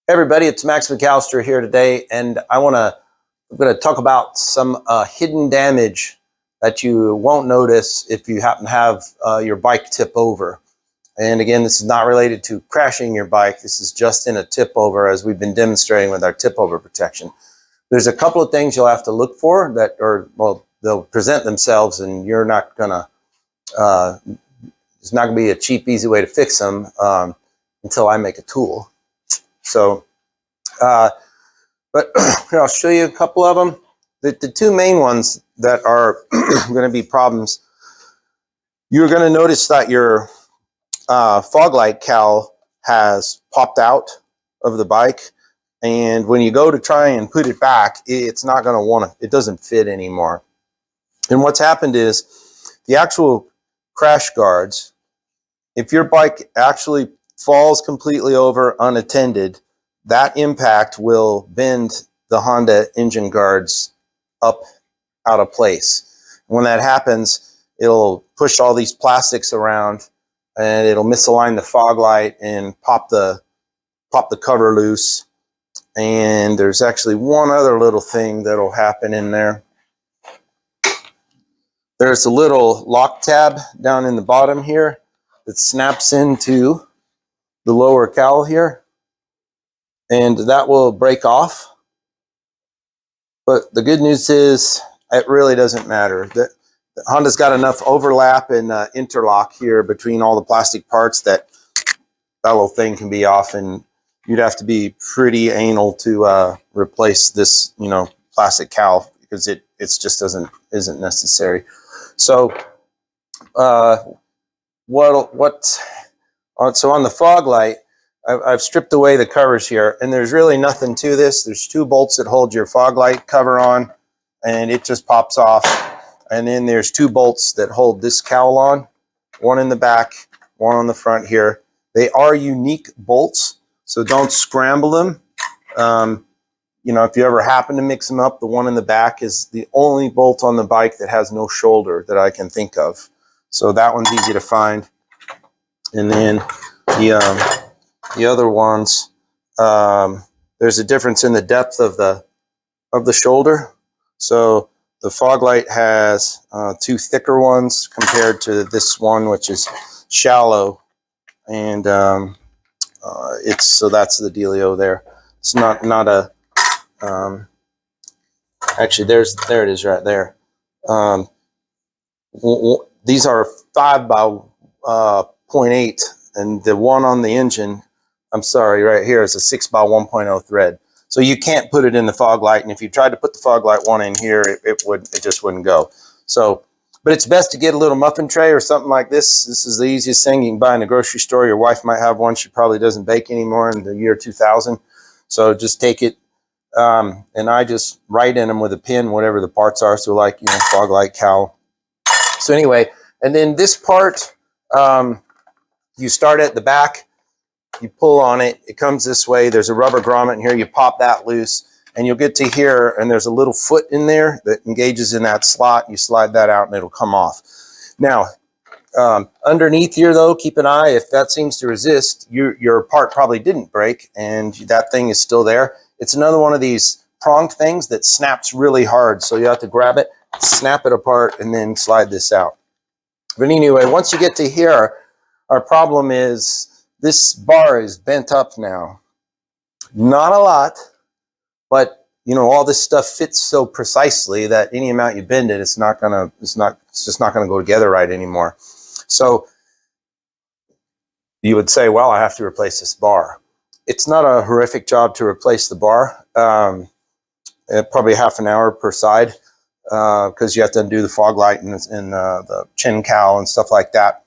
Hey everybody, it's Max McAllister here today, and I'm going to talk about some hidden damage that you won't notice if you happen to have your bike tip over. And again, this is not related to crashing your bike. This is just in a tip over, as we've been demonstrating with our tip over protection. There's a couple of things you'll have to look for that, they'll present themselves, and you're not gonna. It's not going to be a cheap, easy way to fix them until I make a tool. So, but here, I'll show you a couple of them. The two main ones that are going to be problems, you're going to notice that your fog light cowl has popped out of the bike. And when you go to try and put it back, it's not going to want to, it doesn't fit anymore. And what's happened is the actual crash guards, if your bike actually falls completely over unattended, that impact will bend the Honda engine guards up out of place. When that happens, it'll push all these plastics around and it'll misalign the fog light and pop the cover loose. And there's actually one other little thing that'll happen in there. There's a little lock tab down in the bottom here that snaps into the lower cowl here, and that will break off. But the good news is it really doesn't matter. Honda's got enough overlap and interlock here between all the plastic parts that little thing can be off, and you'd have to be pretty anal to replace this, plastic cowl, because it just isn't necessary. So so on the fog light, I've stripped away the covers here, and there's really nothing to this. There's two bolts that hold your fog light cover on, and it just pops off. And then there's two bolts that hold this cowl on, one in the back, one on the front here. They are unique bolts, so don't scramble them. If you ever happen to mix them up, the one in the back is the only bolt on the bike that has no shoulder that I can think of. So that one's easy to find. And then the other ones, there's a difference in the depth of the shoulder. So the fog light has two thicker ones compared to this one, which is shallow, and so that's the dealio there. It's not a actually there it is right there. These are 5 by 0.8, and the one on the engine, I'm sorry, right here is a 6 by 1.0 thread. So you can't put it in the fog light, and if you tried to put the fog light one in here, it just wouldn't go. So, but it's best to get a little muffin tray or something like this. This is the easiest thing you can buy in the grocery store. Your wife might have one. She probably doesn't bake anymore in the year 2000. So just take it, and I just write in them with a pin, whatever the parts are. So like, fog light cowl. So anyway, and then this part, you start at the back, you pull on it, it comes this way. There's a rubber grommet in here. You pop that loose, and you'll get to here, and there's a little foot in there that engages in that slot. You slide that out, and it'll come off. Now, underneath here, though, keep an eye. If that seems to resist, your part probably didn't break, and that thing is still there. It's another one of these pronged things that snaps really hard, so you have to grab it, snap it apart, and then slide this out. But anyway, once you get to here, our problem is this bar is bent up now. Not a lot, but all this stuff fits so precisely that any amount you bend it, it's just not gonna go together right anymore. So you would say, well, I have to replace this bar. It's not a horrific job to replace the bar. Probably half an hour per side, because you have to undo the fog light and the chin cowl and stuff like that.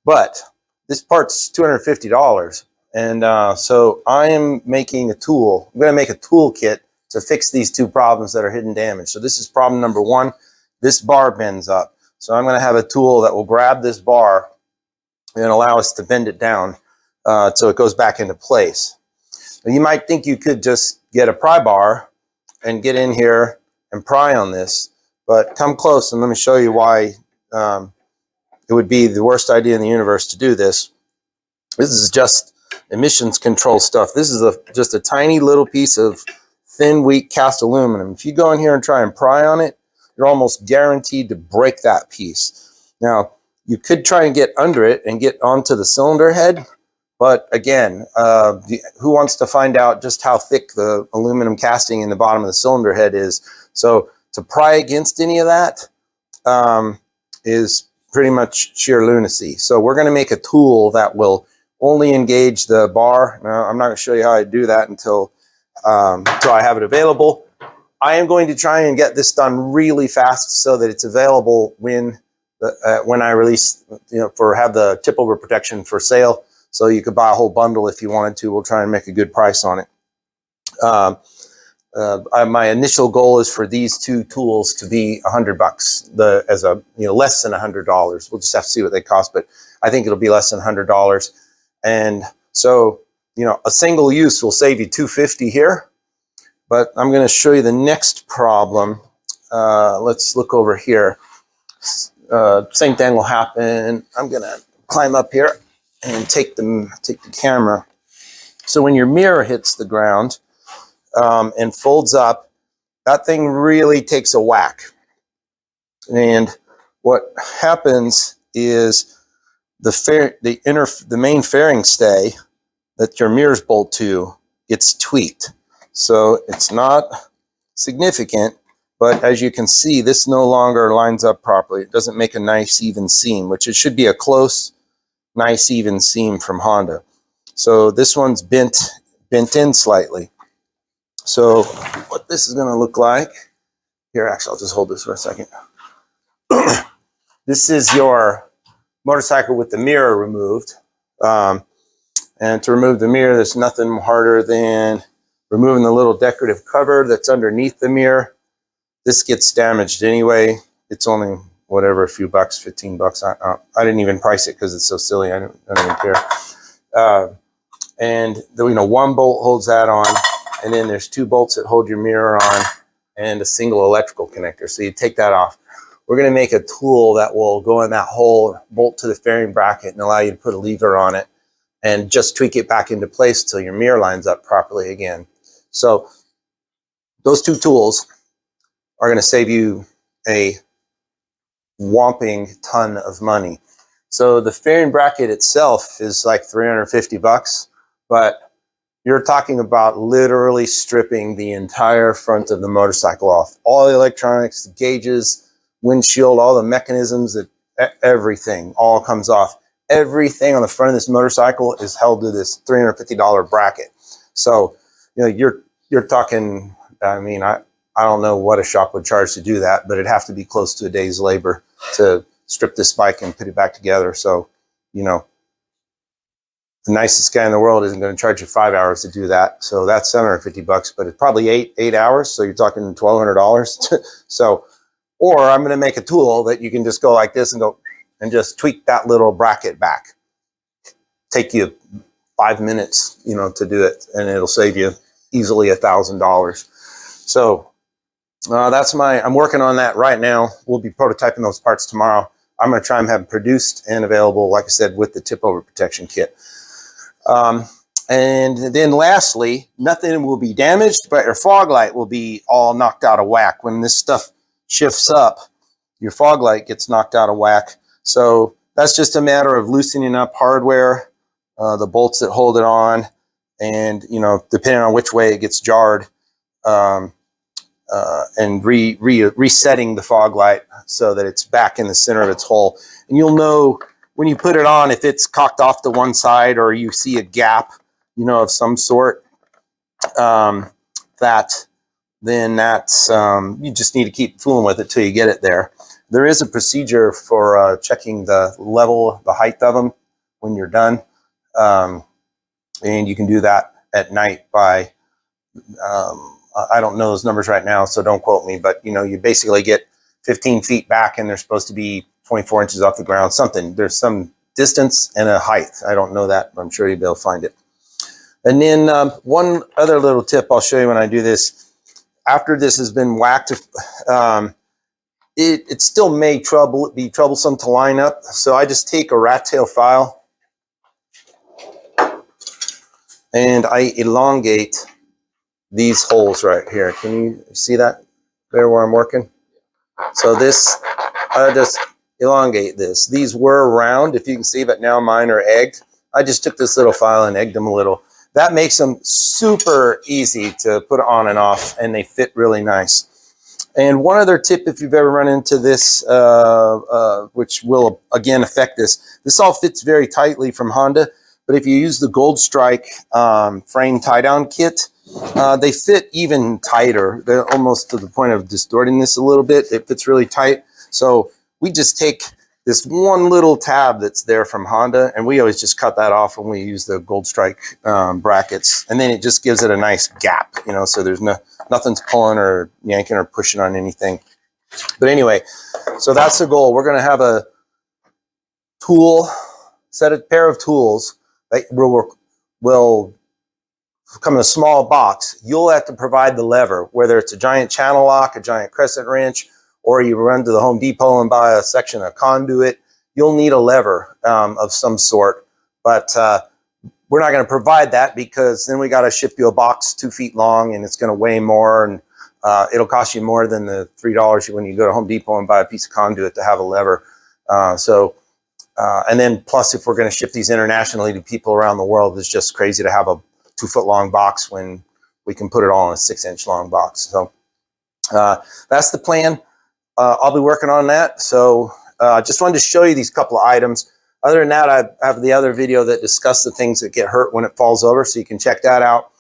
But this part's $250, and so I am making a tool. I'm going to make a toolkit to fix these two problems that are hidden damage. So this is problem number one. This bar bends up. So I'm going to have a tool that will grab this bar and allow us to bend it down so it goes back into place. Now, you might think you could just get a pry bar and get in here and pry on this, but come close and let me show you why it would be the worst idea in the universe to do this. This is just emissions control stuff. This is just a tiny little piece of thin, weak cast aluminum. If you go in here and try and pry on it, you're almost guaranteed to break that piece. Now, you could try and get under it and get onto the cylinder head, but again, who wants to find out just how thick the aluminum casting in the bottom of the cylinder head is? So to pry against any of that is pretty much sheer lunacy. So we're going to make a tool that will only engage the bar. Now, I'm not going to show you how I do that until I have it available. I am going to try and get this done really fast so that it's available when I release, have the tip over protection for sale. So you could buy a whole bundle if you wanted to. We'll try and make a good price on it. My initial goal is for these two tools to be $100, as a less than $100. We'll just have to see what they cost, but I think it'll be less than $100. And so a single use will save you $250 here. But I'm going to show you the next problem. Let's look over here. Same thing will happen. I'm going to climb up here and take the camera. So when your mirror hits the ground and folds up, that thing really takes a whack. And what happens is the main fairing stay that your mirrors bolt to gets tweaked. So it's not significant, but as you can see, this no longer lines up properly. It doesn't make a nice even seam, which it should be a close, nice even seam from Honda. So this one's bent in slightly. So what this is going to look like, here, actually, I'll just hold this for a second. This is your motorcycle with the mirror removed. And to remove the mirror, there's nothing harder than removing the little decorative cover that's underneath the mirror. This gets damaged anyway. It's only whatever, a few bucks, 15 bucks. I didn't even price it because it's so silly. I don't even care. And one bolt holds that on, and then there's two bolts that hold your mirror on, and a single electrical connector. So you take that off. We're going to make a tool that will go in that hole, bolt to the fairing bracket, and allow you to put a lever on it and just tweak it back into place till your mirror lines up properly again. So those two tools are going to save you a whopping ton of money. So the fairing bracket itself is like 350 bucks, but you're talking about literally stripping the entire front of the motorcycle off. All the electronics, the gauges, windshield, all the mechanisms, everything all comes off. Everything on the front of this motorcycle is held to this $350 bracket. So, you're talking, I mean, I don't know what a shop would charge to do that, but it'd have to be close to a day's labor to strip this bike and put it back together. So, the nicest guy in the world isn't going to charge you 5 hours to do that. So that's 750 bucks, but it's probably eight hours. So you're talking $1,200. So, or I'm going to make a tool that you can just go like this and go and just tweak that little bracket back. Take you 5 minutes, to do it, and it'll save you easily $1,000. So I'm working on that right now. We'll be prototyping those parts tomorrow. I'm going to try and have them produced and available, like I said, with the tip over protection kit. And then lastly, nothing will be damaged, but your fog light will be all knocked out of whack. When this stuff shifts up, your fog light gets knocked out of whack. So that's just a matter of loosening up hardware, the bolts that hold it on, and depending on which way it gets jarred, and resetting the fog light so that it's back in the center of its hole. And you'll know when you put it on if it's cocked off to one side or you see a gap, of some sort. That's you just need to keep fooling with it till you get it there. There is a procedure for checking the height of them when you're done. And you can do that at night by, I don't know those numbers right now, so don't quote me, but you basically get 15 feet back and they're supposed to be 24 inches off the ground, something. There's some distance and a height. I don't know that, but I'm sure you'll be able to find it. And then one other little tip I'll show you when I do this. After this has been whacked, it still may be troublesome to line up. So I just take a rat tail file and I elongate these holes right here. Can you see that there where I'm working? So this, I just elongate this. These were round, if you can see, but now mine are egged. I just took this little file and egged them a little. That makes them super easy to put on and off, and they fit really nice. And one other tip, if you've ever run into this, which will again affect this all fits very tightly from Honda, but if you use the Gold Strike frame tie-down kit, they fit even tighter. They're almost to the point of distorting this a little bit. It fits really tight. So we just take this one little tab that's there from Honda, and we always just cut that off when we use the Gold Strike brackets, and then it just gives it a nice gap, you know, so there's nothing's pulling or yanking or pushing on anything. But anyway, so that's the goal. We're going to have a pair of tools that will come in a small box. You'll have to provide the lever, whether it's a giant channel lock, a giant crescent wrench, or you run to the Home Depot and buy a section of conduit. You'll need a lever of some sort, but we're not going to provide that, because then we got to ship you a box 2 feet long, and it's going to weigh more, and it'll cost you more than the $3 when you go to Home Depot and buy a piece of conduit to have a lever. And then plus, if we're going to ship these internationally to people around the world, it's just crazy to have a 2 foot long box when we can put it all in a 6-inch long box. So that's the plan. I'll be working on that. So just wanted to show you these couple of items. Other than that, I have the other video that discusses the things that get hurt when it falls over, so you can check that out.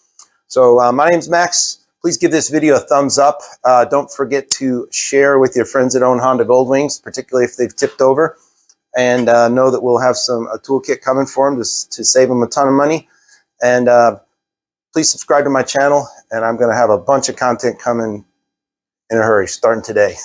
So my name's Max. Please give this video a thumbs up. Don't forget to share with your friends that own Honda Goldwings, particularly if they've tipped over. And know that we'll have a toolkit coming for them to save them a ton of money. And please subscribe to my channel, and I'm going to have a bunch of content coming in a hurry, starting today.